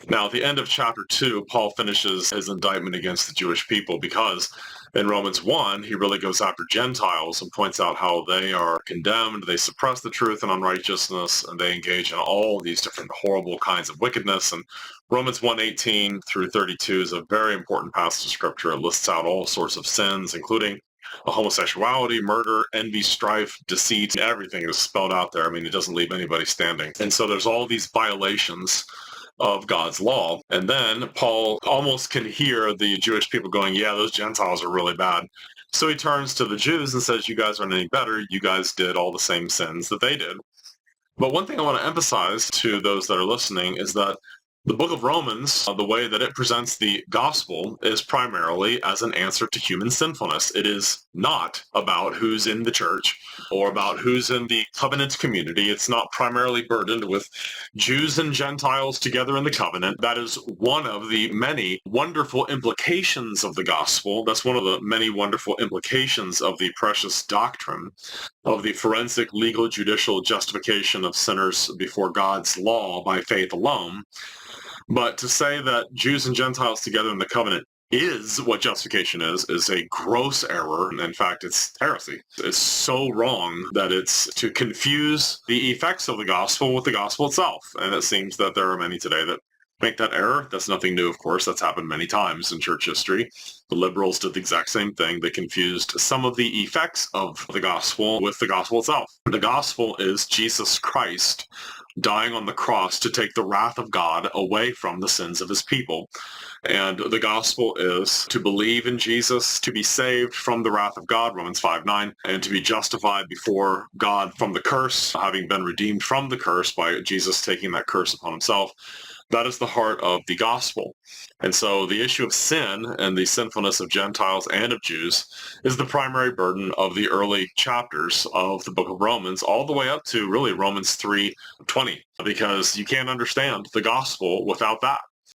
Now, at the end of chapter 2, Paul finishes his indictment against the Jewish people because in Romans 1, he really goes after Gentiles and points out how they are condemned, they suppress the truth and unrighteousness, and they engage in all these different horrible kinds of wickedness. And Romans 1:18 through 32 is a very important passage of scripture. It lists out all sorts of sins, including homosexuality, murder, envy, strife, deceit, everything is spelled out there. I mean, it doesn't leave anybody standing. And so there's all these violations of God's law. And then Paul almost can hear the Jewish people going, yeah, those Gentiles are really bad. So he turns to the Jews and says, you guys aren't any better. You guys did all the same sins that they did. But one thing I want to emphasize to those that are listening is that the book of Romans, the way that it presents the gospel is primarily as an answer to human sinfulness. It is not about who's in the church or about who's in the covenant community. It's not primarily burdened with Jews and Gentiles together in the covenant. That is one of the many wonderful implications of the gospel. That's one of the many wonderful implications of the precious doctrine of the forensic, legal, judicial justification of sinners before God's law by faith alone. But to say that Jews and Gentiles together in the covenant is what justification is a gross error. In fact, it's heresy. It's so wrong that it's to confuse the effects of the gospel with the gospel itself. And it seems that there are many today that make that error. That's nothing new, of course. That's happened many times in church history. The liberals did the exact same thing. They confused some of the effects of the gospel with the gospel itself. The gospel is Jesus Christ dying on the cross to take the wrath of God away from the sins of his people. And the gospel is to believe in Jesus, to be saved from the wrath of God, Romans 5:9, and to be justified before God from the curse, having been redeemed from the curse by Jesus taking that curse upon himself. That is the heart of the gospel. And so the issue of sin and the sinfulness of Gentiles and of Jews is the primary burden of the early chapters of the book of Romans, all the way up to really Romans 3:20, because you can't understand the gospel without that.